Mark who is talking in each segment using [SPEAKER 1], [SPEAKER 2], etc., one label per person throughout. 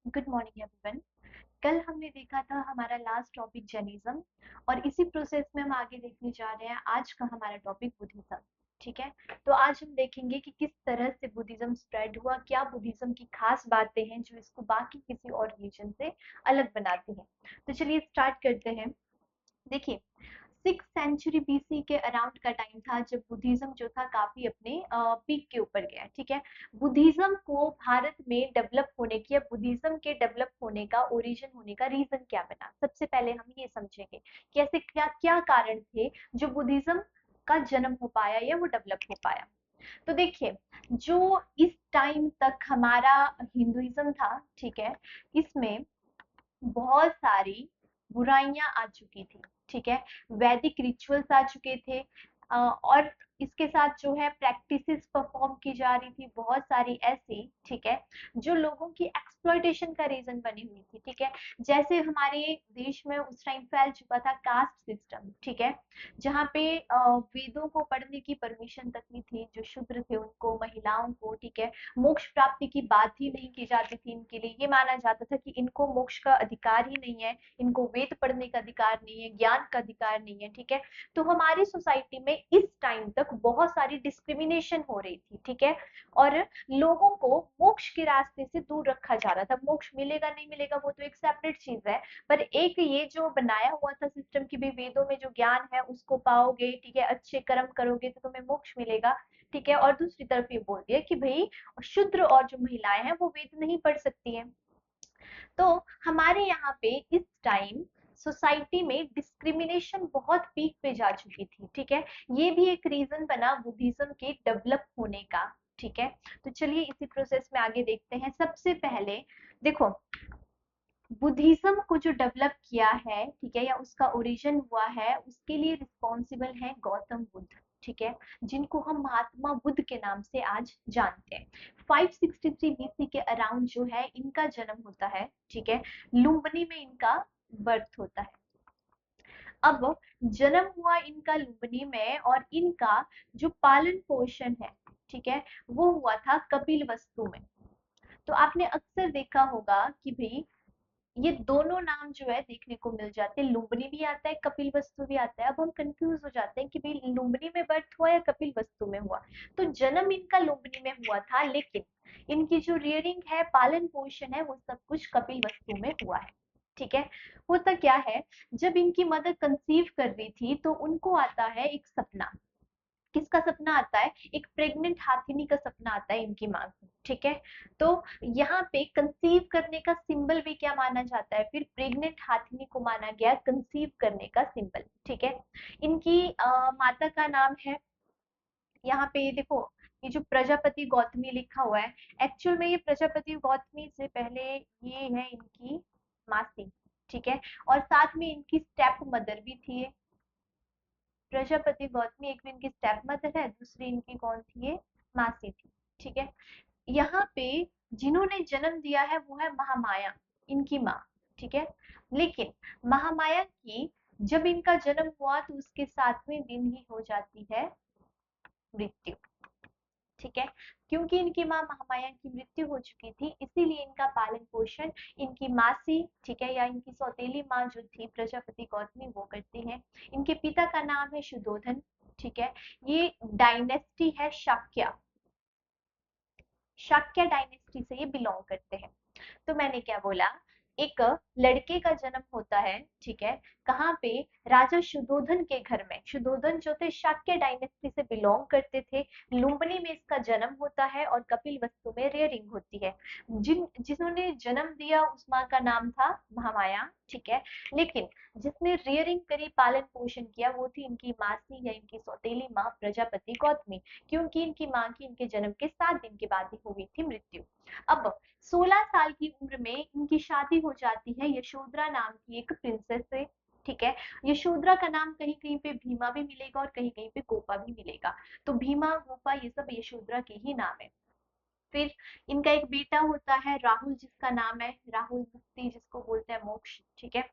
[SPEAKER 1] Good morning everyone. कल हमने देखा था हमारा लास्ट टॉपिक जैनिज्म और इसी प्रोसेस में हम आगे देखने जा रहे हैं आज का हमारा टॉपिक बुद्धिज्म। ठीक है, तो आज हम देखेंगे कि किस तरह से बुद्धिज्म स्प्रेड हुआ, क्या बुद्धिज्म की खास बातें हैं जो इसको बाकी किसी और रिलीजन से अलग बनाती हैं। तो चलिए स्टार्ट करते हैं। देखिए, 6th सेंचुरी BC के अराउंड का टाइम था जब बुद्धिज्म जो था काफी अपने पीक के ऊपर गया। ठीक है, बुद्धिज्म को भारत में डेवलप होने की या बुद्धिज्म के डेवलप होने का ओरिजिन होने का रीजन क्या बना, सबसे पहले हम ये समझेंगे कि ऐसे क्या क्या कारण थे जो बुद्धिज्म का जन्म हो पाया या वो डेवलप हो पाया। तो देखिए, जो इस टाइम तक हमारा हिंदुइज्म था, ठीक है, इसमें बहुत सारी बुराइयां आ चुकी थी। ठीक है, वैदिक रिचुअल्स आ चुके थे और इसके साथ जो है प्रैक्टिसेस परफॉर्म की जा रही थी बहुत सारी ऐसी। ठीक है, जो लोगों की एक्सप्लॉइटेशन का रीजन बनी हुई थी। ठीक है, जैसे हमारे देश में उस टाइम फैल चुका था कास्ट सिस्टम। ठीक है, जहाँ पे वेदों को पढ़ने की परमिशन तक नहीं थी, जो शूद्र थे उनको, महिलाओं को, ठीक है, मोक्ष प्राप्ति की बात ही नहीं की जाती थी इनके लिए। ये माना जाता था कि इनको मोक्ष का अधिकार ही नहीं है, इनको वेद पढ़ने का अधिकार नहीं है, ज्ञान का अधिकार नहीं है। ठीक है, तो हमारी सोसाइटी में इस टाइम तक बहुत सारी डिस्क्रिमिनेशन हो रही थी। ठीक है, और लोगों को मोक्ष के रास्ते से दूर रखा जा रहा था। मोक्ष मिलेगा नहीं मिलेगा वो तो एक सेपरेट चीज है, पर एक ये जो बनाया हुआ था सिस्टम की भी, वेदों में जो ज्ञान है उसको पाओगे, ठीक है, अच्छे कर्म करोगे तो तुम्हें मोक्ष मिलेगा। ठीक है, और दूसरी तरफ ये बोल दिया कि भाई शूद्र और जो महिलाएं हैं वो वेद नहीं पढ़ सकती हैं। तो हमारे यहाँ पे इस टाइम सोसाइटी में डिस्क्रिमिनेशन बहुत पीक पे जा चुकी थी। ठीक है, ये भी एक रीजन बना बुद्धिज्म के डेवलप होने का। ठीक है, तो चलिए इसी प्रोसेस में आगे देखते हैं। सबसे पहले देखो, बुद्धिज्म को जो डेवलप किया है, ठीक है, या उसका ओरिजिन हुआ है, उसके लिए रिस्पॉन्सिबल है गौतम बुद्ध। ठीक है, जिनको हम महात्मा बुद्ध के नाम से आज जानते हैं। 563 BC के अराउंड जो है इनका जन्म होता है। ठीक है, लुम्बिनी में इनका बर्थ होता है। अब जन्म हुआ इनका लुम्बिनी में और इनका जो पालन पोषण है, ठीक है, वो हुआ था कपिलवस्तु में। तो आपने अक्सर देखा होगा कि भाई ये दोनों नाम जो है देखने को मिल जाते हैं, लुम्बिनी भी आता है, कपिलवस्तु भी आता है। अब हम कंफ्यूज हो जाते हैं कि भाई लुम्बिनी में बर्थ हुआ या कपिलवस्तु में हुआ। तो जन्म इनका लुम्बिनी में हुआ था, लेकिन इनकी जो रियरिंग है, पालन पोषण है, वो सब कुछ कपिलवस्तु में हुआ है। ठीक है, होता क्या है, जब इनकी मदर कंसीव कर रही थी तो उनको आता है एक सपना। किसका सपना आता है? एक प्रेग्नेंट हाथिनी का सपना आता है इनकी माँ को। ठीक है, तो यहाँ पे कंसीव करने का सिंबल भी क्या माना जाता है? फिर प्रेग्नेंट हाथिनी को माना गया कंसीव करने का सिंबल। ठीक है, इनकी माता का नाम है, यहाँ पे देखो, ये जो प्रजापति गौतमी लिखा हुआ है, एक्चुअल में ये प्रजापति गौतमी से पहले ये है इनकी मासी। ठीक है, और साथ में इनकी स्टेप मदर भी थी ये। प्रजापति गौतमी एक भी इनकी स्टेप मदर है, दूसरी इनकी कौन थी? ये मासी थी। ठीक है, यहाँ पे जिन्होंने जन्म दिया है वो है महामाया, इनकी माँ। ठीक है, लेकिन महामाया की जब इनका जन्म हुआ तो उसके 7वें दिन ही हो जाती है मृत्यु। ठीक है, क्योंकि इनकी माँ महामाया की मृत्यु हो चुकी थी, इसीलिए इनका पालन पोषण इनकी मासी, ठीक है, या इनकी सौतेली माँ जो थी प्रजापति गौतमी, वो करती हैं। इनके पिता का नाम है शुद्धोधन। ठीक है, ये डायनेस्टी है शाक्य, शाक्य डायनेस्टी से ये बिलोंग करते हैं। तो मैंने क्या बोला, एक लड़के का जन्म होता है, ठीक है, कहाँ पे? राजा शुद्धोधन के घर में। शुद्धोधन जो थे शाक्य डायनेस्टी से बिलोंग करते थे। लुम्बिनी में इसका जन्म होता है और कपिलवस्तु में रेयरिंग होती है। जिन्होंने जन्म दिया उस माँ का नाम था महामाया। ठीक है, लेकिन जिसने रेयरिंग करी, पालन पोषण किया, वो थी इनकी मासी या इनकी सौतेली माँ प्रजापति गौतमी, क्योंकि इनकी माँ की इनके जन्म के 7 दिन के बाद ही हुई थी मृत्यु। अब 16 साल की उम्र में इनकी शादी हो जाती है यशोधरा नाम की एक प्रिंसेस से। ठीक है, यशोधरा का नाम कहीं कहीं पे भीमा भी मिलेगा और कहीं कहीं पे गोपा भी मिलेगा। तो भीमा, गोपा, ये सब यशोधरा के ही नाम है। फिर इनका एक बेटा होता है राहुल, जिसका नाम है राहुल मुक्ति, जिसको बोलते हैं मोक्ष। ठीक है,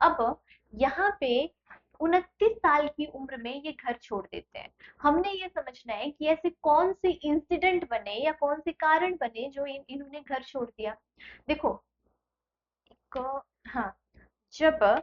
[SPEAKER 1] अब यहाँ पे 29 साल की उम्र में ये घर छोड़ देते हैं। हमने ये समझना है कि ऐसे कौन से इंसिडेंट बने या कौन से कारण बने जो इन्होंने घर छोड़ दिया। देखो, हाँ, जब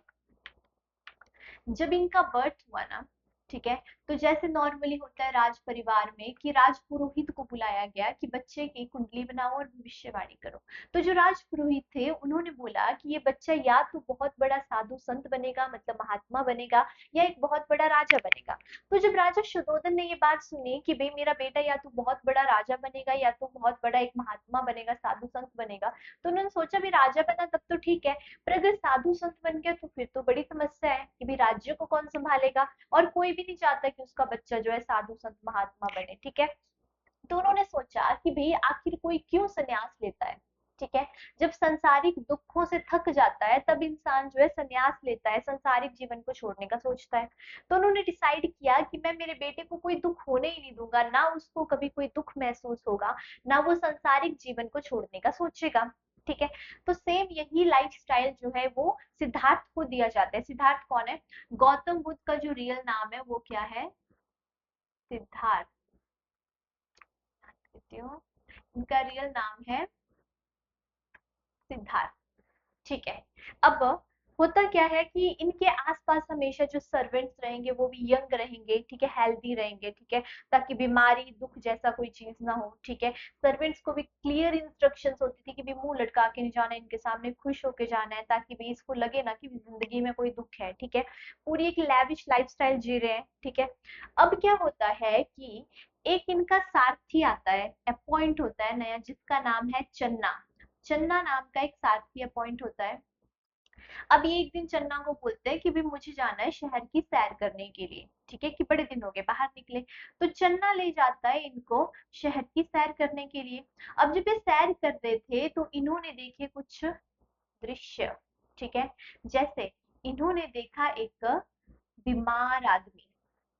[SPEAKER 1] जब इनका बर्थ हुआ ना, ठीक है, तो जैसे नॉर्मली होता है राज परिवार में कि राज पुरोहित को बुलाया गया कि बच्चे की कुंडली बनाओ और भविष्यवाणी करो। तो जो राज पुरोहित थे उन्होंने बोला कि ये बच्चा या तो बहुत बड़ा साधु संत बनेगा, मतलब महात्मा बनेगा, या एक बहुत बड़ा राजा बनेगा। तो जब राजा शुद्धोधन ने ये बात सुनी कि भाई मेरा बेटा या तो बहुत बड़ा राजा बनेगा या तो बहुत बड़ा एक महात्मा बनेगा, साधु संत बनेगा, तो उन्होंने सोचा भी राजा बना तब तो ठीक है, पर अगर साधु संत बन गया तो फिर तो बड़ी समस्या है कि भी राज्य को कौन संभालेगा, और कोई भी नहीं चाहता कि उसका बच्चा जो है साधु संत महात्मा बने, ठीक है। तो उन्होंने सोचा कि भाई आखिर कोई क्यों संन्यास लेता है, ठीक है। जब संसारिक दुखों से थक जाता है तब इंसान जो है संन्यास लेता है, संसारिक जीवन को छोड़ने का सोचता है। तो उन्होंने डिसाइड किया कि मैं मेरे बेटे को कोई दुख होने ही नहीं दूंगा, ना उसको कभी कोई दुख महसूस होगा, ना वो संसारिक जीवन को छोड़ने का सोचेगा, ठीक है। तो सेम यही लाइफस्टाइल जो है वो सिद्धार्थ को दिया जाता है। सिद्धार्थ कौन है? गौतम बुद्ध का जो रियल नाम है वो क्या है? सिद्धार्थ। देती हूँ, इनका रियल नाम है सिद्धार्थ, ठीक है। अब होता क्या है कि इनके आसपास हमेशा जो सर्वेंट्स रहेंगे वो भी यंग रहेंगे, ठीक है, हेल्दी रहेंगे, ठीक है, ताकि बीमारी दुख जैसा कोई चीज ना हो, ठीक है। सर्वेंट्स को भी क्लियर इंस्ट्रक्शंस होती थी कि भी मुंह लटका के नहीं जाना है, इनके सामने खुश होके जाना है, ताकि भी इसको लगे ना कि जिंदगी में कोई दुख है, ठीक है। पूरी एक लैविश लाइफस्टाइल जी रहे हैं, ठीक है। अब क्या होता है कि एक इनका सारथी आता है, अपॉइंट होता है नया, जिसका नाम है चन्ना। चन्ना नाम का एक सारथी अपॉइंट होता है। अब ये एक दिन चन्ना को बोलते हैं कि भाई मुझे जाना है शहर की सैर करने के लिए, ठीक है, कि बड़े दिन हो गए बाहर निकले। तो चन्ना ले जाता है इनको शहर की सैर करने के लिए। अब जब ये सैर कर रहे थे तो इन्होंने देखे कुछ दृश्य, ठीक है। जैसे इन्होंने देखा एक बीमार आदमी,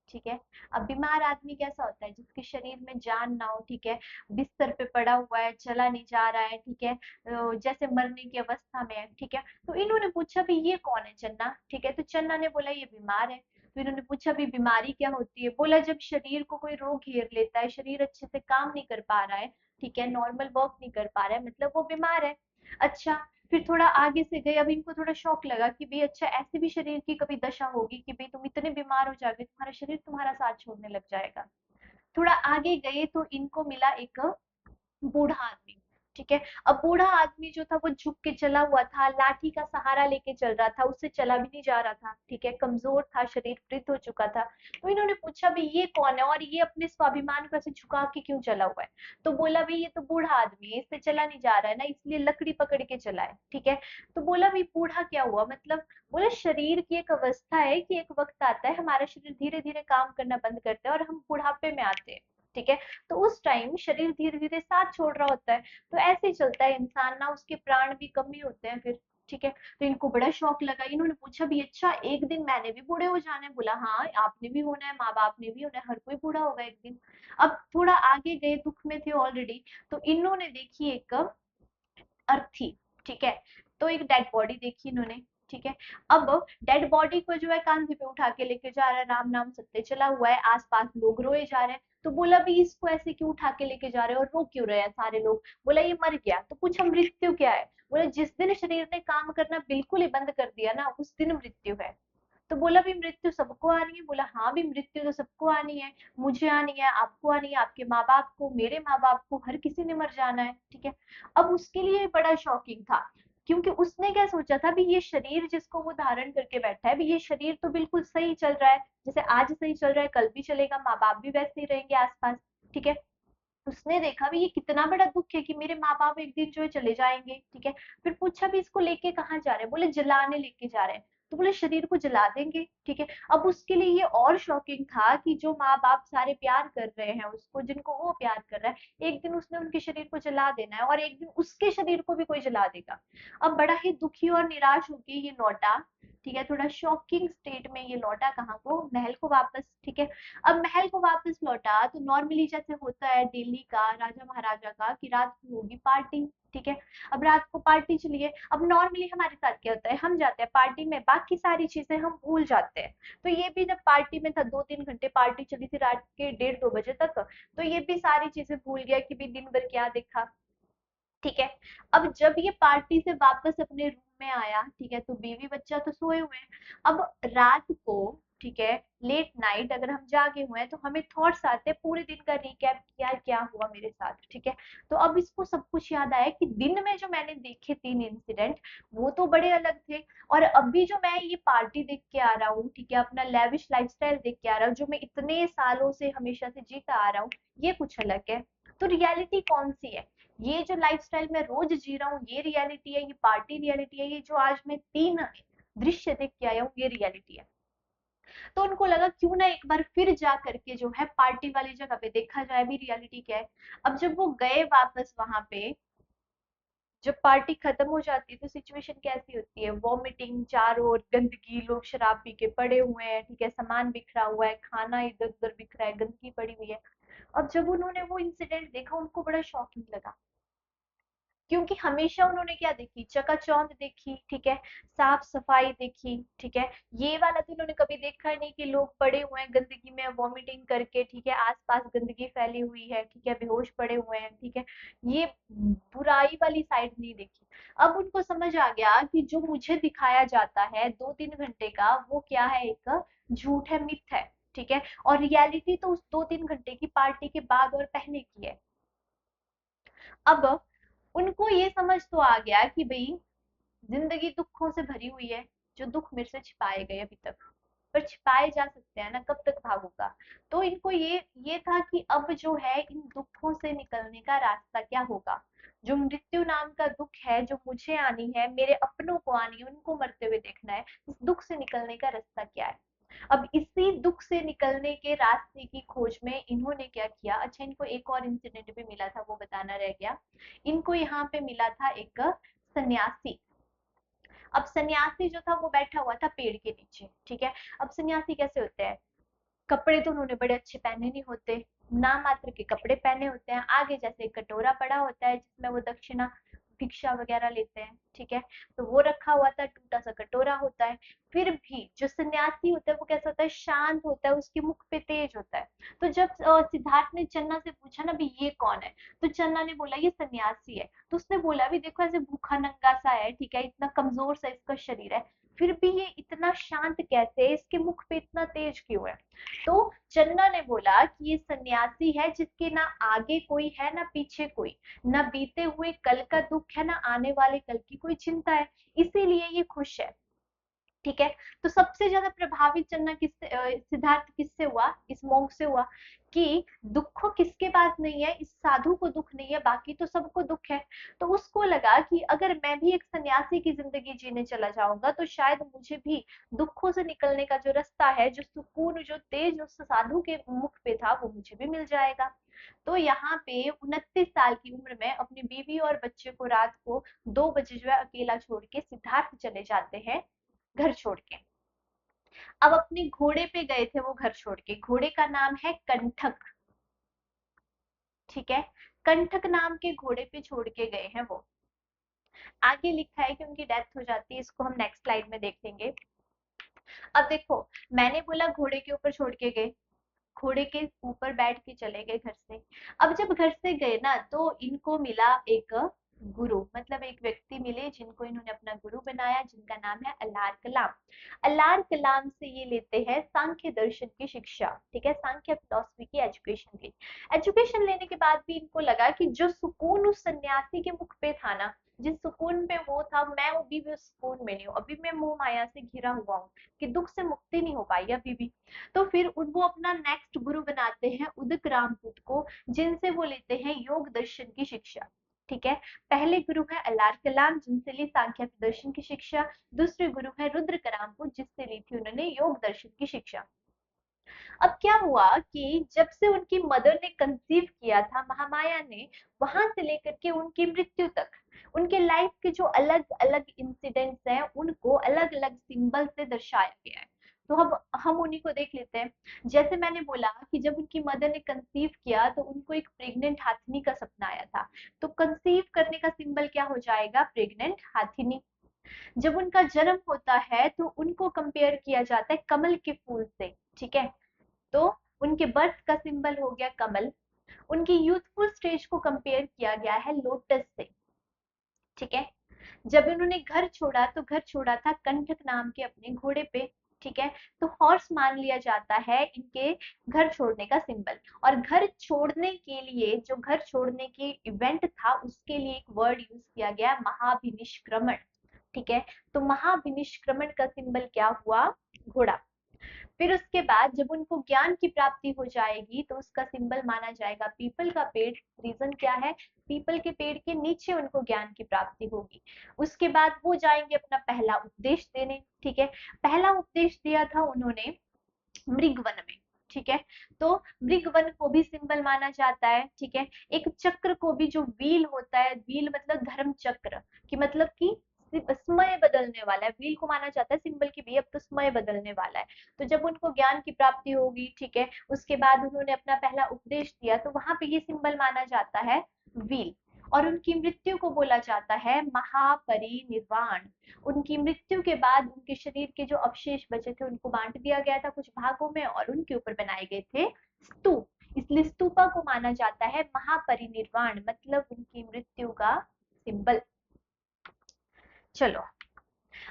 [SPEAKER 1] ठीक है। अब बीमार आदमी कैसा होता है? जिसके शरीर में जान ना हो, ठीक है, बिस्तर पे पड़ा हुआ है, चला नहीं जा रहा है, ठीक है, जैसे मरने की अवस्था में है, ठीक है। तो इन्होंने पूछा भी ये कौन है चन्ना, ठीक है। तो चन्ना ने बोला ये बीमार है। तो इन्होंने पूछा भी बीमारी क्या होती है? बोला जब शरीर को कोई रोग घेर लेता है, शरीर अच्छे से काम नहीं कर पा रहा है, ठीक है, नॉर्मल वर्क नहीं कर पा रहा है, मतलब वो बीमार है। अच्छा, फिर थोड़ा आगे से गए, अब इनको थोड़ा शौक लगा कि भाई अच्छा ऐसे भी शरीर की कभी दशा होगी कि भाई तुम इतने बीमार हो जाओगे, तुम्हारा शरीर तुम्हारा साथ छोड़ने लग जाएगा। थोड़ा आगे गए तो इनको मिला एक बूढ़ा आदमी, ठीक है। अब बूढ़ा आदमी जो था वो झुक के चला हुआ था, लाठी का सहारा लेके चल रहा था, उससे चला भी नहीं जा रहा था, ठीक है, कमजोर था, शरीर वृद्ध हो चुका था। तो इन्होंने पूछा भाई ये कौन है और ये अपने स्वाभिमान को ऐसे झुका के क्यों चला हुआ है? तो बोला भाई ये तो बूढ़ा आदमी है, इससे चला नहीं जा रहा है ना, इसलिए लकड़ी पकड़ के चला है, ठीक है। तो बोला भाई बूढ़ा क्या हुआ मतलब? बोला शरीर की एक अवस्था है कि एक वक्त आता है हमारा शरीर धीरे धीरे काम करना बंद करता है और हम बुढ़ापे में आते हैं, ठीक है। तो उस टाइम शरीर धीरे धीरे साथ छोड़ रहा होता है। तो ऐसे ही चलता है इंसान ना, उसके प्राण भी कम ही होते हैं फिर, ठीक है। तो इनको बड़ा शौक लगा, इन्होंने पूछा भी अच्छा एक दिन मैंने भी बूढ़े हो जाना है? बोला हाँ आपने भी होना है, माँ बाप ने भी होना है, हर कोई बूढ़ा होगा एक दिन। अब थोड़ा आगे गए, दुख में थे ऑलरेडी, तो इन्होंने देखी एक अर्थी, ठीक है। तो एक डेड बॉडी देखी इन्होंने, ठीक है। अब डेड बॉडी को जो है कांधे पे उठा के लेके जा रहा है, राम नाम सत्य चला हुआ है, आसपास लोग रोए जा रहे हैं। तो बोला भी इसको ऐसे क्यों उठा के लेके जा रहे हैं और रो क्यों रहे हैं सारे लोग? बोला ये मर गया। तो पूछा मृत्यु क्या है? बोला जिस दिन शरीर ने काम करना बिल्कुल ही बंद कर दिया ना, उस दिन मृत्यु है। तो बोला भी मृत्यु सबको आनी है? बोला हाँ भी मृत्यु तो सबको आनी है, मुझे आनी है, आपको आनी है, आपके माँ बाप को, मेरे माँ बाप को, हर किसी ने मर जाना है, ठीक है। अब उसके लिए बड़ा शॉकिंग था, क्योंकि उसने क्या सोचा था भी ये शरीर जिसको वो धारण करके बैठा है, भी ये शरीर तो बिल्कुल सही चल रहा है, जैसे आज सही चल रहा है कल भी चलेगा, माँ बाप भी वैसे ही रहेंगे आसपास, ठीक है। उसने देखा भी ये कितना बड़ा दुख है कि मेरे माँ बाप एक दिन जो है चले जाएंगे, ठीक है। फिर पूछा भी इसको लेके कहाँ जा रहे हैं? बोले जलाने लेके जा रहे हैं। तो बोले शरीर को जला देंगे, ठीक है। अब उसके लिए ये और शॉकिंग था कि जो माँ बाप सारे प्यार कर रहे हैं उसको, जिनको वो प्यार कर रहा है, एक दिन उसने उनके शरीर को जला देना है और एक दिन उसके शरीर को भी कोई जला देगा। अब बड़ा ही दुखी और निराश होकर ये लौटा, ठीक है, थोड़ा शॉकिंग स्टेट में ये लौटा कहाँ को? महल को वापस, ठीक है। अब महल को वापस लौटा तो नॉर्मली जैसे होता है दिल्ली का राजा महाराजा का कि रात को होगी पार्टी, ठीक है। अब रात को पार्टी चलिए, अब नॉर्मली हमारे साथ क्या होता है, हम जाते हैं पार्टी में, बाकी सारी चीजें हम भूल जाते हैं। तो ये भी जब पार्टी में था, 2-3 घंटे पार्टी चली थी रात के 1:30-2 बजे तक, तो ये भी सारी चीजें भूल गया कि भी दिन भर क्या देखा, ठीक है। अब जब ये पार्टी से वापस अपने रूम में आया, ठीक है, तो बीवी बच्चा तो सोए हुए हैं। अब रात को, ठीक है, लेट नाइट अगर हम जागे हुए हैं तो हमें थॉट्स आते हैं पूरे दिन का रिकैप किया क्या हुआ मेरे साथ, ठीक है। तो अब इसको सब कुछ याद आया कि दिन में जो मैंने देखे 3 इंसिडेंट वो तो बड़े अलग थे, और अभी जो मैं ये पार्टी देख के आ रहा हूँ, ठीक है, अपना लेविश लाइफस्टाइल देख के आ रहा हूँ, जो मैं इतने सालों से हमेशा से जीता आ रहा हूँ, ये कुछ अलग है। तो रियलिटी कौन सी है? ये जो लाइफस्टाइल मैं रोज जी रहा हूँ ये रियलिटी है, ये पार्टी रियलिटी है, ये जो आज मैं 3 दृश्य देख के आया हूँ ये रियलिटी है। तो उनको लगा क्यों ना एक बार फिर जा करके जो है पार्टी वाली जगह पे देखा जाए भी रियलिटी क्या है। अब जब वो गए वापस वहां पे, जब पार्टी खत्म हो जाती है तो सिचुएशन कैसी होती है, वॉमिटिंग चारों ओर, गंदगी, लोग शराब पी के पड़े हुए हैं, ठीक है, सामान बिखरा हुआ है, खाना इधर उधर बिखरा है, गंदगी पड़ी हुई है। अब जब उन्होंने वो इंसिडेंट देखा उनको बड़ा शॉकिंग लगा, क्योंकि हमेशा उन्होंने क्या देखी, चकाचौंध देखी, ठीक है, साफ सफाई देखी, ठीक है। ये वाला तो उन्होंने कभी देखा ही नहीं कि लोग पड़े हुए हैं गंदगी में वॉमिटिंग करके, ठीक है, आसपास गंदगी फैली हुई है, ठीक है, बेहोश पड़े हुए हैं, ठीक है। ये बुराई वाली साइड नहीं देखी। अब उनको समझ आ गया कि जो मुझे दिखाया जाता है 2-3 घंटे का वो क्या है, एक झूठ है, मिथ है, ठीक है, और रियलिटी तो उस 2-3 घंटे की पार्टी के बाद और पहले की है। अब उनको ये समझ तो आ गया कि भाई जिंदगी दुखों से भरी हुई है, जो दुख मेरे से छिपाए गए अभी तक, पर छिपाए जा सकते हैं ना, कब तक भागूंगा। तो इनको ये था कि अब जो है इन दुखों से निकलने का रास्ता क्या होगा, जो मृत्यु नाम का दुख है जो मुझे आनी है, मेरे अपनों को आनी है, उनको मरते हुए देखना है, इस दुख से निकलने का रास्ता क्या है। अब इसी दुख से निकलने के रास्ते की खोज में इन्होंने क्या किया, अच्छा इनको एक और इंसिडेंट भी मिला था वो बताना रह गया। इनको यहाँ पे मिला था एक सन्यासी। अब सन्यासी जो था वो बैठा हुआ था पेड़ के नीचे, ठीक है। अब सन्यासी कैसे होते हैं, कपड़े तो उन्होंने बड़े अच्छे पहने नहीं होते, ना मात्र के कपड़े पहने होते हैं, आगे जैसे एक कटोरा पड़ा होता है जिसमें वो दक्षिणा भिक्षा वगैरह लेते हैं, ठीक है, तो वो रखा हुआ था, टूटा सा कटोरा होता है। फिर भी जो सन्यासी होता है वो कैसा होता है, शांत होता है, उसके मुख पे तेज होता है। तो जब सिद्धार्थ ने चन्ना से पूछा ना भी ये कौन है, तो चन्ना ने बोला ये सन्यासी है। तो उसने बोला भी देखो ऐसे भूखा नंगा सा है, ठीक है, इतना कमजोर सा इसका शरीर है, फिर भी ये इतना शांत कैसे है, इसके मुख पे इतना तेज क्यों है। तो चन्ना ने बोला कि ये सन्यासी है जिसके ना आगे कोई है ना पीछे कोई, ना बीते हुए कल का दुख है ना आने वाले कल की कोई चिंता है, इसीलिए ये खुश है, ठीक है। तो सबसे ज्यादा प्रभावित चन्ना किससे सिद्धार्थ किससे हुआ, इस मोंक से हुआ कि दुख किसके पास नहीं है, इस साधु को दुख नहीं है, बाकी तो सबको दुख है। तो उसको लगा कि अगर मैं भी एक सन्यासी की जिंदगी जीने चला जाऊंगा तो शायद मुझे भी दुखों से निकलने का जो रास्ता है, जो सुकून, जो तेज उस साधु के मुख पे था वो मुझे भी मिल जाएगा। तो यहाँ पे 29 साल की उम्र में अपनी बीवी और बच्चे को रात को 2 बजे जो है अकेला छोड़ के सिद्धार्थ चले जाते हैं घर छोड़ के। अब अपने घोड़े पे गए थे वो घर छोड़ के, घोड़े का नाम है कंठक, ठीक है, कंठक नाम के घोड़े पे छोड़ के गए हैं वो। आगे लिखा है कि उनकी डेथ हो जाती है, इसको हम नेक्स्ट स्लाइड में देखेंगे। अब देखो, मैंने बोला घोड़े के ऊपर छोड़ के गए, घोड़े के ऊपर बैठ के चले गए घर से। अब जब घर से गए ना तो इनको मिला एक गुरु, मतलब एक व्यक्ति मिले जिनको इन्होंने अपना गुरु बनाया, जिनका नाम है अल्लार कलाम। अल्लार कलाम से ये लेते हैं सांख्य दर्शन की शिक्षा, ठीक है, सांख्य फिलोसफी की एजुकेशन की। एजुकेशन लेने के बाद भी इनको लगा कि जो सुकून उस सन्यासी के मुख पे था ना, जिस सुकून पे वो था, मैं अभी भी उस सुकून में नहीं हूँ, अभी मैं मोह माया से घिरा हुआ हूँ, कि दुख से मुक्ति नहीं हो पाई अभी भी। तो फिर वो अपना नेक्स्ट गुरु बनाते हैं उदक रामपुत को, जिनसे वो लेते हैं योग दर्शन की शिक्षा, ठीक है। पहले गुरु है अल्लार कलाम जिनसे ली सांख्य दर्शन की शिक्षा, दूसरे गुरु है रुद्र करामपुत जिससे ली थी उन्होंने योग दर्शन की शिक्षा। अब क्या हुआ कि जब से उनकी मदर ने कंसीव किया था महामाया ने, वहां से लेकर के उनकी मृत्यु तक उनके लाइफ के जो अलग अलग इंसिडेंट्स हैं उनको अलग अलग सिंबल से दर्शाया गया है। तो अब हम उन्हीं को देख लेते हैं। जैसे मैंने बोला कि जब उनकी मदर ने कंसीव किया तो उनको एक प्रेग्नेंट हाथिनी का सपना आया था, तो कंसीव करने का सिंबल क्या हो जाएगा, प्रेग्नेंट हाथिनी। जब उनका जन्म होता है तो उनको कंपेयर किया जाता है कमल के फूल से, ठीक है, तो उनके बर्थ का सिंबल हो गया कमल। उनकी यूथफुल स्टेज को कंपेयर किया गया है लोटस से, ठीक है। जब उन्होंने घर छोड़ा तो घर छोड़ा था कंठक नाम के अपने घोड़े पे, ठीक है। तो हॉर्स मान लिया जाता है इनके घर छोड़ने का सिंबल। और घर छोड़ने के लिए, जो घर छोड़ने की इवेंट था, उसके लिए एक वर्ड यूज किया गया, महाभिनिष्क्रमण, ठीक है। तो महाभिनिष्क्रमण का सिंबल क्या हुआ, घोड़ा। फिर उसके बाद जब उनको ज्ञान की प्राप्ति हो जाएगी तो उसका सिंबल माना जाएगा पीपल का पेड़। रीजन क्या है, पीपल के पेड़ के नीचे उनको ज्ञान की प्राप्ति होगी। उसके बाद वो जाएंगे अपना पहला उपदेश देने, ठीक है। पहला उपदेश दिया था उन्होंने मृगवन में, ठीक है। तो मृगवन को भी सिंबल माना जाता है, ठीक है। एक चक्र को भी, जो व्हील होता है, व्हील मतलब धर्म चक्र, कि मतलब कि समय बदलने वाला है, व्हील को माना जाता है सिंबल की भी, अब तो समय बदलने वाला है। तो जब उनको ज्ञान की प्राप्ति होगी, ठीक है, उसके बाद उन्होंने अपना पहला उपदेश दिया, तो वहां पे ये सिंबल माना जाता है व्हील। और उनकी मृत्यु को बोला जाता है महापरिनिर्वाण। उनकी मृत्यु के बाद उनके शरीर के जो अवशेष बचे थे उनको बांट दिया गया था कुछ भागों में, और उनके ऊपर बनाए गए थे स्तूप। इसलिए स्तूपा को माना जाता है महापरिनिर्वाण, मतलब उनकी मृत्यु का सिंबल। चलो,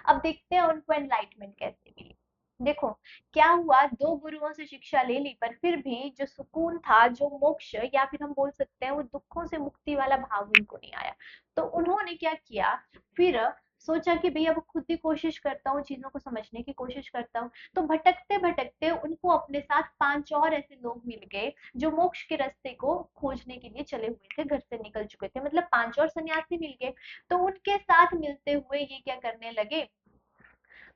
[SPEAKER 1] अब देखते हैं उनको एनलाइटमेंट कैसे मिली। देखो क्या हुआ, दो गुरुओं से शिक्षा ले ली, पर फिर भी जो सुकून था, जो मोक्ष, या फिर हम बोल सकते हैं वो दुखों से मुक्ति वाला भाव उनको नहीं आया। तो उन्होंने क्या किया, फिर सोचा कि भैया वो खुद ही कोशिश करता हूँ, चीजों को समझने की कोशिश करता हूँ। तो भटकते भटकते उनको अपने साथ 5 और ऐसे लोग मिल गए जो मोक्ष के रास्ते को खोजने के लिए चले हुए थे, घर से निकल चुके थे, मतलब 5 और सन्यासी मिल गए। तो उनके साथ मिलते हुए ये क्या करने लगे,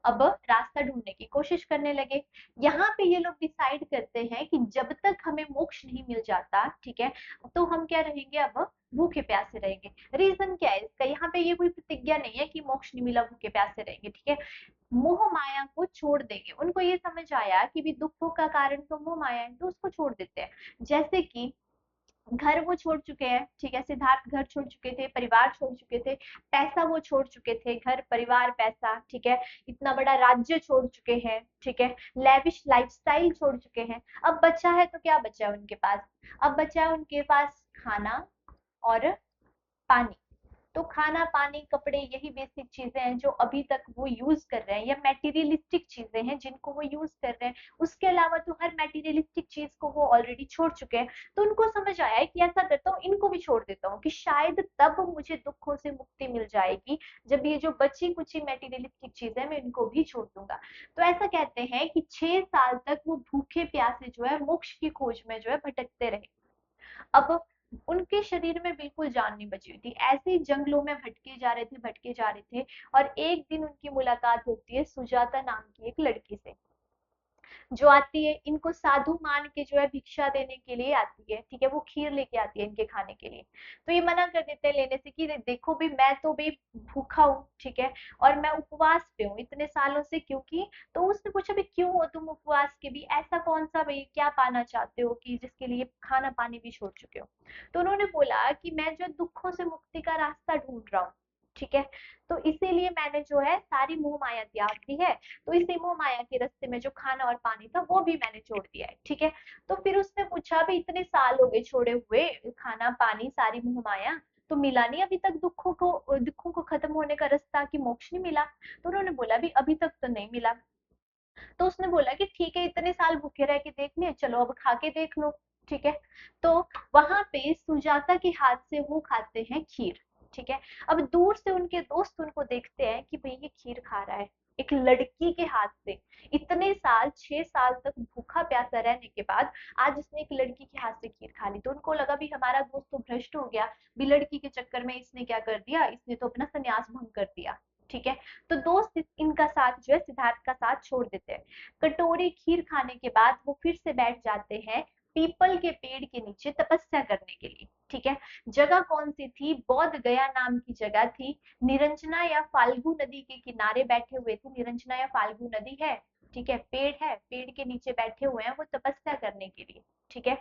[SPEAKER 1] अब रास्ता ढूंढने की कोशिश करने लगे। यहाँ पे ये लोग डिसाइड करते हैं कि जब तक हमें मोक्ष नहीं मिल जाता, ठीक है, तो हम क्या रहेंगे, अब भूखे प्यासे रहेंगे। रीजन क्या है इसका, यहाँ पे ये कोई प्रतिज्ञा नहीं है कि मोक्ष नहीं मिला भूखे प्यासे रहेंगे, ठीक है। मोह माया को छोड़ देंगे। उनको ये समझ आया कि भी दुखों का कारण तो मोह माया है, तो उसको छोड़ देते हैं। जैसे कि घर वो छोड़ चुके हैं, ठीक है, सिद्धार्थ घर छोड़ चुके थे, परिवार छोड़ चुके थे, पैसा वो छोड़ चुके थे, घर परिवार पैसा, ठीक है, इतना बड़ा राज्य छोड़ चुके हैं, ठीक है, लेविश लाइफस्टाइल छोड़ चुके हैं। अब बचा है तो क्या बचा है उनके पास, अब बचा है उनके पास खाना और पानी। तो खाना पानी कपड़े, यही बेसिक चीजें हैं जो अभी तक वो यूज कर रहे हैं, या मेटीरियलिस्टिक चीजें हैं जिनको वो यूज कर रहे हैं। उसके अलावा तो हर मेटीरियलिस्टिक चीज को वो ऑलरेडी छोड़ चुके हैं। तो उनको समझ आया है कि ऐसा करता हूँ, इनको भी छोड़ देता हूँ, कि शायद तब मुझे दुखों से मुक्ति मिल जाएगी, जब ये जो बची कुची मेटीरियलिस्टिक चीजें मैं इनको भी छोड़ दूंगा। तो ऐसा कहते हैं कि 6 साल तक वो भूखे प्यासे जो है मोक्ष की खोज में जो है भटकते रहे। अब उनके शरीर में बिल्कुल जान नहीं बची हुई थी, ऐसे ही जंगलों में भटके जा रहे थे, भटके जा रहे थे। और एक दिन उनकी मुलाकात होती है सुजाता नाम की एक लड़की से, जो आती है इनको साधु मान के जो है भिक्षा देने के लिए आती है, ठीक है, वो खीर लेके आती है इनके खाने के लिए। तो ये मना कर देते हैं लेने से, कि देखो भी मैं तो भी भूखा हूँ, ठीक है, और मैं उपवास पे हूँ इतने सालों से, क्योंकि। तो उसने पूछा भी क्यों हो तुम उपवास के भी, ऐसा कौन सा भाई क्या पाना चाहते हो कि जिसके लिए खाना पानी भी छोड़ चुके हो। तो उन्होंने बोला कि मैं जो दुखों से मुक्ति का रास्ता ढूंढ रहा हूँ, ठीक है, तो इसीलिए मैंने जो है सारी मोह माया त्याग दी है। तो इसी मोह माया के रास्ते में जो खाना और पानी था वो भी मैंने छोड़ दिया है, ठीक है। तो फिर उसने पूछा भी इतने साल हो गए छोड़े हुए, खाना पानी सारी मोह माया, तो मिला नहीं अभी तक दुखों को खत्म होने का रास्ता, कि मोक्ष नहीं मिला। तो उन्होंने बोला भी अभी तक तो नहीं मिला। तो उसने बोला कि ठीक है, इतने साल भूखे रह के देख लिए, चलो अब खा के देख लो, ठीक है। तो वहां पे सुजाता के हाथ से वो खाते हैं खीर, ठीक है। अब दूर से उनके दोस्त उनको देखते हैं कि भाई ये खीर खा रहा है एक लड़की के हाथ से। इतने साल, 6 साल तक भूखा प्यासा रहने के बाद आज इसने एक लड़की के हाथ से खीर खा ली। तो उनको लगा भी हमारा दोस्त तो भ्रष्ट हो गया, भी लड़की के चक्कर में इसने क्या कर दिया, इसने तो अपना संन्यास भंग कर दिया, ठीक है। तो दोस्त इनका साथ जो है, सिद्धार्थ का साथ छोड़ देते हैं। कटोरी खीर खाने के बाद वो फिर से बैठ जाते हैं पीपल के पेड़ के नीचे तपस्या करने के लिए, ठीक है। जगह कौन सी थी, बोध गया नाम की जगह थी। निरंजना या फाल्गु नदी के किनारे बैठे हुए थे, निरंजना या फाल्गु नदी है, ठीक है, पेड़ है, पेड़ के नीचे बैठे हुए हैं वो तपस्या करने के लिए, ठीक है।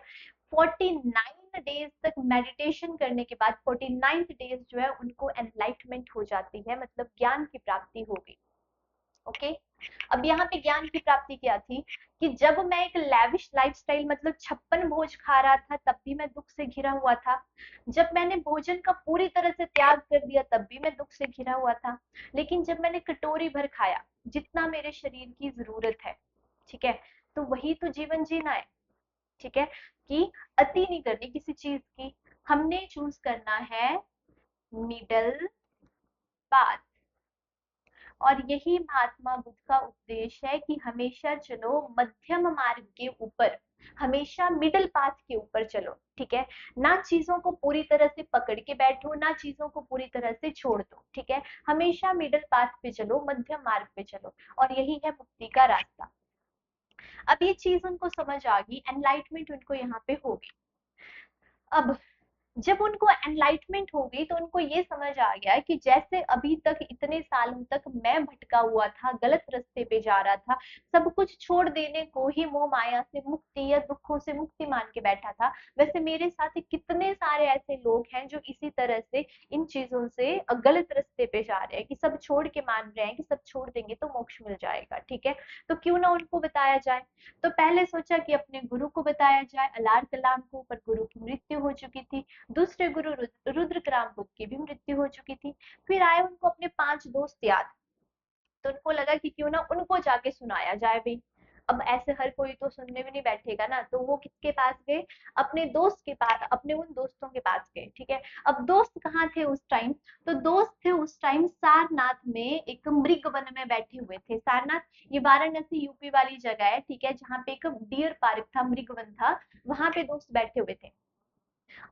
[SPEAKER 1] 49 डेज तक मेडिटेशन करने के बाद 49 डेज जो है उनको एनलाइटमेंट हो जाती है, मतलब ज्ञान की प्राप्ति हो गई। ओके, अब यहाँ पे ज्ञान की प्राप्ति क्या थी कि जब मैं एक लैविश लाइफस्टाइल मतलब 56 भोज खा रहा था तब भी मैं दुख से घिरा हुआ था, जब मैंने भोजन का पूरी तरह से त्याग कर दिया तब भी मैं दुख से घिरा हुआ था, लेकिन जब मैंने कटोरी भर खाया जितना मेरे शरीर की जरूरत है, ठीक है, तो वही तो जीवन जीना है। ठीक है, कि अति नहीं करनी किसी चीज की, हमने चूज करना है मिडल पाथ। और यही महात्मा बुद्ध का उपदेश है कि हमेशा चलो मध्यम मार्ग के ऊपर, हमेशा मिडल पाथ के ऊपर चलो। ठीक है, ना चीजों को पूरी तरह से पकड़ के बैठो, ना चीजों को पूरी तरह से छोड़ दो। ठीक है, हमेशा मिडल पाथ पे चलो, मध्यम मार्ग पे चलो, और यही है मुक्ति का रास्ता। अब ये चीज उनको समझ आ गई, एनलाइटमेंट उनको यहाँ पे होगी। अब जब उनको एनलाइटमेंट हो गई तो उनको ये समझ आ गया कि जैसे अभी तक इतने सालों तक मैं भटका हुआ था, गलत रास्ते पे जा रहा था, सब कुछ छोड़ देने को ही मोह माया से मुक्ति या दुखों से मुक्ति मान के बैठा था, वैसे मेरे साथ कितने सारे ऐसे लोग हैं जो इसी तरह से इन चीजों से गलत रास्ते पे जा रहे हैं, कि सब छोड़ के मान रहे हैं कि सब छोड़ देंगे तो मोक्ष मिल जाएगा। ठीक है, तो क्यों ना उनको बताया जाए। तो पहले सोचा कि अपने गुरु को बताया जाए, अलार कलाम को, पर गुरु की मृत्यु हो चुकी थी। दूसरे गुरु रुद्रक्राम बुद्ध की भी मृत्यु हो चुकी थी। फिर आए उनको अपने 5 दोस्त याद, तो उनको लगा कि क्यों ना उनको जाके सुनाया जाए भी। अब ऐसे हर कोई तो सुनने में नहीं बैठेगा ना, तो वो किसके पास गए, अपने दोस्त के पास, अपने उन दोस्तों के पास गए। ठीक है, अब दोस्त कहाँ थे उस टाइम, तो दोस्त थे उस टाइम सारनाथ में एक मृग वन में बैठे हुए थे। सारनाथ ये वाराणसी यूपी वाली जगह है, ठीक है, जहाँ पे एक डियर पार्क था, मृग वन था, वहां पे दोस्त बैठे हुए थे।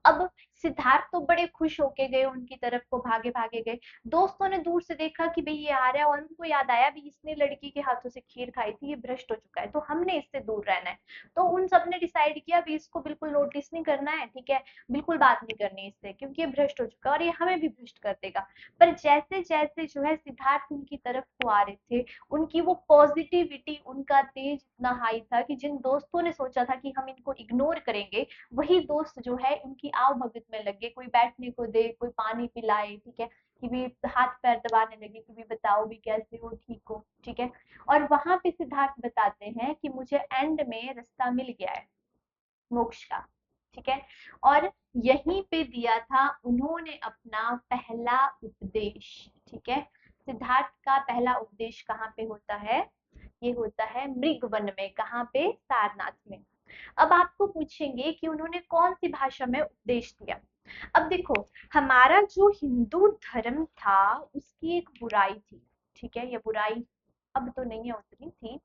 [SPEAKER 1] अब सिद्धार्थ तो बड़े खुश होके गए, उनकी तरफ को भागे भागे गए। दोस्तों ने दूर से देखा कि भाई ये आ रहा है, और उनको याद आया भी इसने लड़की के हाथों से खीर खाई थी, ये भ्रष्ट हो चुका है, तो हमने इससे दूर रहना है। तो उन सब ने डिसाइड किया भी इसको बिल्कुल नोटिस नहीं करना है। ठीक है, बिल्कुल बात नहीं करनी इससे, क्योंकि ये भ्रष्ट हो चुका है और ये हमें भी भ्रष्ट कर देगा। पर जैसे जैसे जो है सिद्धार्थ उनकी तरफ को आ रहे थे, उनकी वो पॉजिटिविटी, उनका तेज इतना हाई था कि जिन दोस्तों ने सोचा था कि हम इनको इग्नोर करेंगे, वही दोस्त जो है उनकी आव भगत में लगे, कोई बैठने को दे, कोई पानी पिलाए, ठीक है, कि भी हाथ पैर दबाने लगे कि भी बताओ भी कैसे हो, ठीक हो। ठीक है, और वहां पे सिद्धार्थ बताते हैं कि मुझे एंड में रास्ता मिल गया है मोक्ष का। ठीक है, और यहीं पे दिया था उन्होंने अपना पहला उपदेश। ठीक है, सिद्धार्थ का पहला उपदेश कहाँ पे होता है, ये होता है मृगवन में। कहाँ पे, सारनाथ में। अब आपको पूछेंगे कि उन्होंने कौन सी भाषा में उपदेश दिया। अब देखो, हमारा जो हिंदू धर्म था उसकी एक बुराई थी, ठीक है, ये बुराई अब तो नहीं है उतनी थी,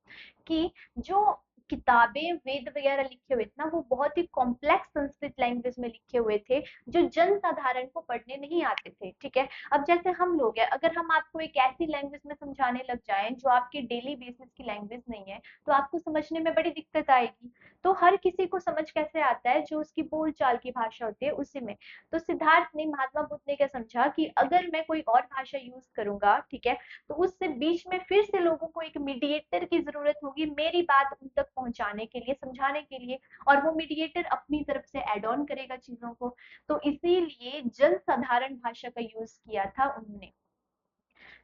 [SPEAKER 1] कि जो किताबें वेद वगैरह लिखे हुए थे ना, वो बहुत ही कॉम्प्लेक्स संस्कृत लैंग्वेज में लिखे हुए थे, जो जन साधारण को पढ़ने नहीं आते थे। ठीक है, अब जैसे हम लोग हैं, अगर हम आपको एक ऐसी लैंग्वेज में समझाने लग जाएं जो आपकी डेली बेसिस की लैंग्वेज नहीं है, तो आपको समझने में बड़ी दिक्कत आएगी। तो हर किसी को समझ कैसे आता है, जो उसकी बोल चाल की भाषा होती है उसी में। तो सिद्धार्थ ने, महात्मा बुद्ध ने क्या समझा कि अगर मैं कोई और भाषा यूज करूंगा, ठीक है, तो उससे बीच में फिर से लोगों को एक मीडिएटर की जरूरत होगी मेरी बात उन तक पहुंचाने के लिए, समझाने के लिए, और वो मीडिएटर अपनी तरफ से एड ऑन करेगा चीजों को। तो इसीलिए जन साधारण भाषा का यूज किया था उन्होंने।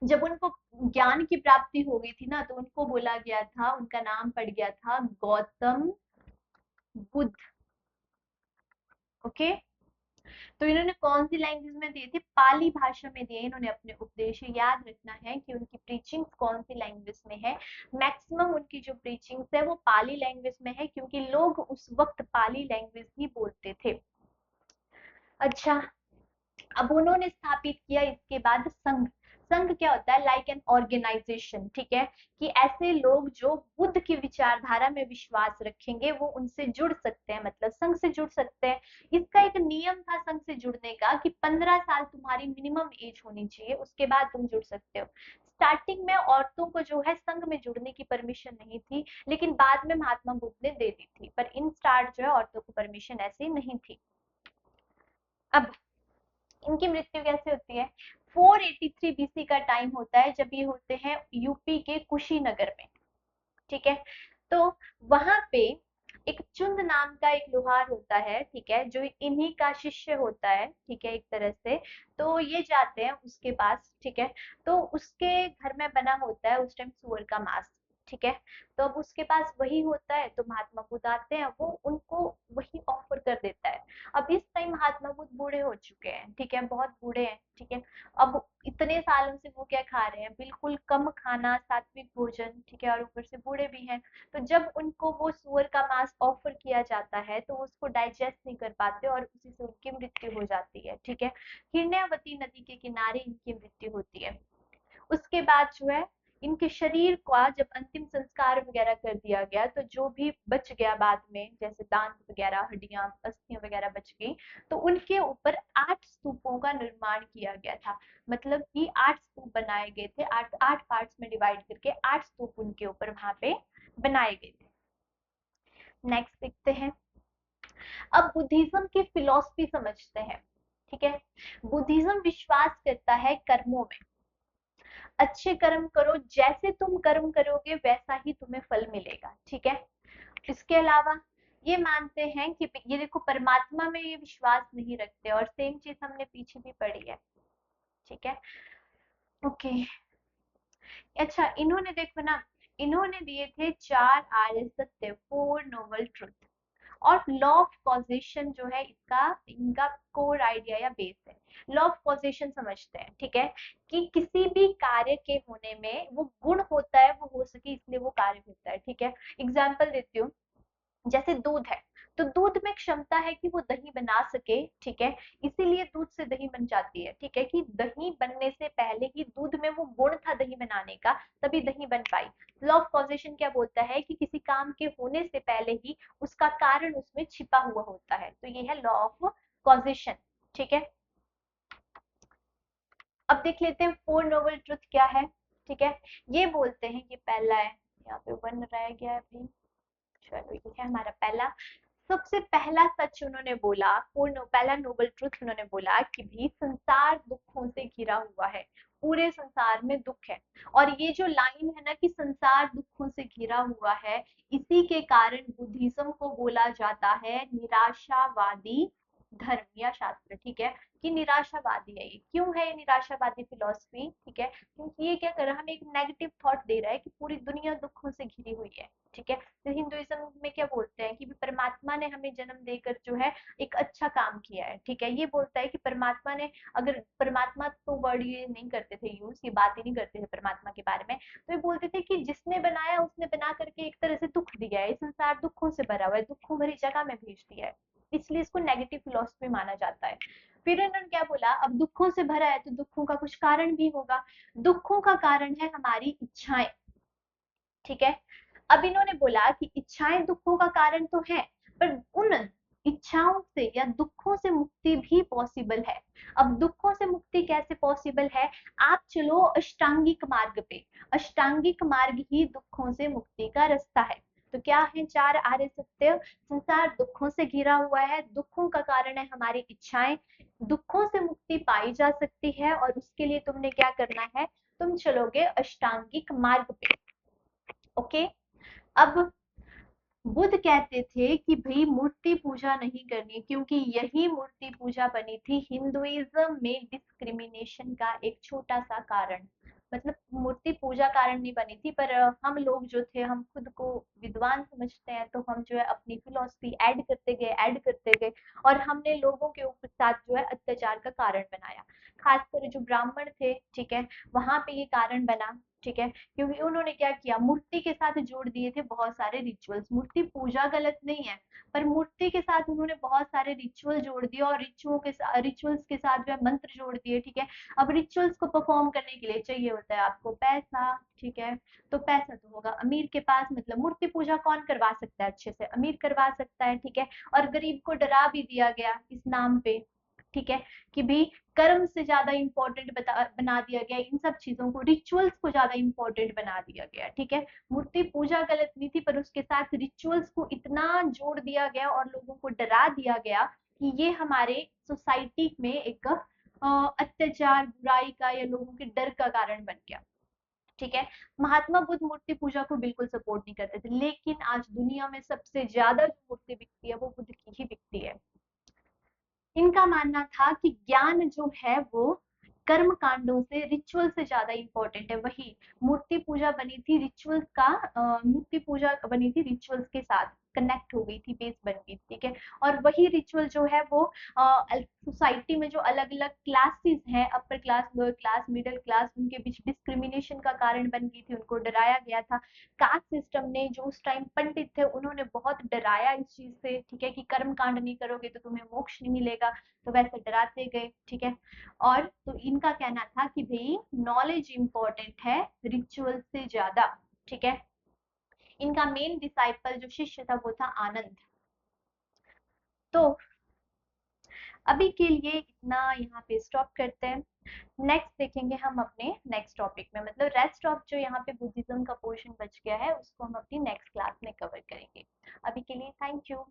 [SPEAKER 1] जब उनको ज्ञान की प्राप्ति हो गई थी ना, तो उनको बोला गया था, उनका नाम पड़ गया था गौतम बुद्ध। ओके, तो इन्होंने कौन सी लैंग्वेज में दिए थे, पाली भाषा में दिए इन्होंने अपने उपदेश। याद रखना है कि उनकी प्रीचिंग कौन सी लैंग्वेज में है, मैक्सिमम उनकी जो प्रीचिंग है वो पाली लैंग्वेज में है, क्योंकि लोग उस वक्त पाली लैंग्वेज ही बोलते थे। अच्छा, अब उन्होंने स्थापित किया इसके बाद संघ। संघ क्या होता है, लाइक एन ऑर्गेनाइजेशन। ठीक है, कि ऐसे लोग जो बुद्ध की विचारधारा में विश्वास रखेंगे वो उनसे जुड़ सकते हैं, मतलब संघ से जुड़ सकते हैं। इसका एक नियम था संघ से जुड़ने का, कि 15 साल तुम्हारी मिनिमम एज होनी चाहिए, उसके बाद तुम जुड़ सकते हो। स्टार्टिंग में औरतों को जो है संघ में जुड़ने की परमिशन नहीं थी, लेकिन बाद में महात्मा बुद्ध ने दे दी थी, पर इन स्टार्ट जो है औरतों को परमिशन ऐसी नहीं थी। अब इनकी मृत्यु कैसे होती है, 483 बीसी का टाइम होता है, जब ये होते हैं यूपी के कुशीनगर में। ठीक है, तो वहां पे एक चुंद नाम का एक लोहार होता है, ठीक है, जो इन्हीं का शिष्य होता है, ठीक है, एक तरह से। तो ये जाते हैं उसके पास, ठीक है। तो उसके घर में बना होता है उस टाइम सुअर का मांस, ठीक है। तो अब उसके पास वही होता है, तो महात्मा बुद्ध आते हैं, वो उनको वही ऑफर कर देता है। अब इस टाइम महात्मा बुद्ध बूढ़े हो चुके हैं, ठीक है, बहुत बूढ़े हैं, ठीक है। अब इतने सालों से वो क्या खा रहे हैं, बिल्कुल कम खाना, सात्विक भोजन, ठीक है, और ऊपर से बूढ़े भी हैं। तो जब उनको वो सूअर का मांस ऑफर किया जाता है तो उसको डाइजेस्ट नहीं कर पाते और उसी से उनकी मृत्यु हो जाती है, ठीक है। हिरण्यवती नदी के किनारे इनकी मृत्यु होती है। उसके बाद जो है, इनके शरीर का जब अंतिम संस्कार वगैरह कर दिया गया, तो जो भी बच गया बाद में, जैसे दांत वगैरह, हड्डियां, अस्थियां वगैरह बच गई, तो उनके ऊपर 8 स्तूपों का निर्माण किया गया था। मतलब कि 8 स्तूप बनाए गए थे, 8 8 पार्ट्स में डिवाइड करके 8 स्तूप उनके ऊपर वहां पे बनाए गए थे। नेक्स्ट देखते हैं। अब बुद्धिज्म की फिलॉसफी समझते हैं, ठीक है। बुद्धिज्म विश्वास करता है कर्मों में। अच्छे कर्म करो, जैसे तुम कर्म करोगे वैसा ही तुम्हें फल मिलेगा, ठीक है। इसके अलावा ये मानते हैं कि ये देखो, परमात्मा में ये विश्वास नहीं रखते, और सेम चीज हमने पीछे भी पढ़ी है, ठीक है। ओके। अच्छा, इन्होंने देखो ना, इन्होंने दिए थे 4 आर्य सत्य, 4 नोबल ट्रुथ। और लॉ ऑफ कॉजेशन जो है इसका, इनका कोर आइडिया या बेस है। लॉ ऑफ कॉजेशन समझते हैं, ठीक है, कि किसी भी कार्य के होने में वो गुण होता है, वो हो सके इसलिए वो कार्य होता है, ठीक है। एग्जाम्पल देती हूँ। जैसे दूध है, तो दूध में क्षमता है कि वो दही बना सके, ठीक है। इसीलिए दूध से दही बन जाती है, ठीक है, कि दही बनने से पहले ही दूध में वो गुण था दही बनाने का, तभी दही बन पाई। लॉ ऑफ कॉजेशन क्या बोलता है कि किसी काम के होने से पहले ही उसका कारण उसमें छिपा हुआ होता है, तो ये है लॉ ऑफ कॉजेशन, ठीक है। अब देख लेते हैं 4 नोबल ट्रुथ क्या है, ठीक है। ये बोलते हैं, ये पहला है, यहाँ पे 1 रह गया है भाई, चलो ये है हमारा पहला। सबसे पहला सच उन्होंने बोला, पहला नोबल ट्रुथ उन्होंने बोला कि भी संसार दुखों से घिरा हुआ है, पूरे संसार में दुख है। और ये जो लाइन है ना कि संसार दुखों से घिरा हुआ है, इसी के कारण बुद्धिज्म को बोला जाता है निराशावादी धर्म या शास्त्र, ठीक है। कि निराशावादी है, ये क्यों है ये निराशावादी फिलॉसफी, ठीक है, क्योंकि ये क्या कर रहा है, हमें एक नेगेटिव थॉट दे रहा है कि पूरी दुनिया दुखों से घिरी हुई है, ठीक है। तो हिंदुइज्म में क्या बोलते हैं कि परमात्मा ने हमें जन्म देकर जो है एक अच्छा काम किया है, ठीक है। ये बोलता है कि परमात्मा ने, अगर परमात्मा तो वर्ड ये नहीं करते थे यूज, ये बात ही नहीं करते थे परमात्मा के बारे में, तो ये बोलते थे कि जिसने बनाया उसने बना करके एक तरह से दुख दिया है, संसार दुखों से भरा हुआ है, दुखों भरी जगह में भेज दिया है, इसलिए इसको नेगेटिव फिलॉसफी माना जाता है। फिर इन्होंने क्या बोला, अब दुखों से भरा है तो दुखों का कुछ कारण भी होगा। दुखों का कारण है हमारी इच्छाएं, ठीक है। अब इन्होंने बोला कि इच्छाएं दुखों का कारण तो है, पर उन इच्छाओं से या दुखों से मुक्ति भी पॉसिबल है। अब दुखों से मुक्ति कैसे पॉसिबल है, आप चलो अष्टांगिक मार्ग पे, अष्टांगिक मार्ग ही दुखों से मुक्ति का रास्ता है। तो क्या है 4 आर्य सत्य, संसार दुखों से घिरा हुआ है, दुखों का कारण है हमारी इच्छाएं, दुखों से मुक्ति पाई जा सकती है, और उसके लिए तुमने क्या करना है, तुम चलोगे अष्टांगिक मार्ग पे, ओके। अब बुद्ध कहते थे कि भाई मूर्ति पूजा नहीं करनी, क्योंकि यही मूर्ति पूजा बनी थी हिंदुइज्म में डिस्क्रिमिनेशन का एक छोटा सा कारण। मतलब मूर्ति पूजा कारण नहीं बनी थी, पर हम लोग जो थे, हम खुद को विद्वान समझते हैं, तो हम जो है अपनी फिलॉसफी ऐड करते गए, और हमने लोगों के ऊपर साथ जो है अत्याचार का कारण बनाया। खासकर जो ब्राह्मण थे, ठीक है, वहां पे ये कारण बना, ठीक है, क्योंकि उन्होंने क्या किया, मूर्ति के साथ जोड़ दिए थे बहुत सारे रिचुअल्स। मूर्ति पूजा गलत नहीं है, पर मूर्ति के साथ उन्होंने बहुत सारे रिचुअल जोड़ दिए, और रिचुअल्स के साथ जो है मंत्र जोड़ दिए, ठीक है। अब रिचुअल्स को परफॉर्म करने के लिए चाहिए होता है आपको पैसा, ठीक है। तो पैसा तो होगा अमीर के पास, मतलब मूर्ति पूजा कौन करवा सकता है अच्छे से, अमीर करवा सकता है, ठीक है। और गरीब को डरा भी दिया गया इस नाम पे, ठीक है, कि भाई कर्म से ज्यादा इंपॉर्टेंट बना दिया गया, इन सब चीजों को, रिचुअल्स को ज्यादा इंपॉर्टेंट बना दिया गया, ठीक है। मूर्ति पूजा गलत नहीं थी, पर उसके साथ रिचुअल्स को इतना जोड़ दिया गया और लोगों को डरा दिया गया कि ये हमारे सोसाइटी में एक अत्याचार, बुराई का या लोगों के डर का कारण बन गया। ठीक है। महात्मा बुद्ध मूर्ति पूजा को बिल्कुल सपोर्ट नहीं करते थे, लेकिन आज दुनिया में सबसे ज्यादा जो मूर्ति बिकती है वो बुद्ध की ही बिकती है। इनका मानना था कि ज्ञान जो है वो कर्म कांडों से, रिचुअल से ज्यादा इंपॉर्टेंट है। वही मूर्ति पूजा बनी थी रिचुअल्स का, मूर्ति पूजा बनी थी रिचुअल्स के साथ, कनेक्ट हो गई थी, बेस बन गई, ठीक है। और वही रिचुअल जो है वो सोसाइटी में जो अलग अलग क्लासेस हैं, upper class, lower class, middle class, उनके बीच डिस्क्रिमिनेशन का कारण बन गई थी, उनको डराया गया था। कास्ट सिस्टम ने, जो उस टाइम पंडित थे, उन्होंने बहुत डराया इस चीज से, ठीक है, कि कर्म कांड नहीं करोगे तो तुम्हें मोक्ष नहीं मिलेगा, तो वैसे डराते गए, ठीक है। और तो इनका कहना था कि भाई नॉलेज इंपॉर्टेंट है रिचुअल से ज्यादा, ठीक है। इनका मेन डिसाइपल जो शिष्य था वो था आनंद। तो अभी के लिए इतना यहाँ पे स्टॉप करते हैं। नेक्स्ट देखेंगे हम अपने नेक्स्ट टॉपिक में, मतलब रेस्ट ऑफ जो यहाँ पे बुद्धिज्म का पोर्शन बच गया है उसको हम अपनी नेक्स्ट क्लास में कवर करेंगे। अभी के लिए थैंक यू।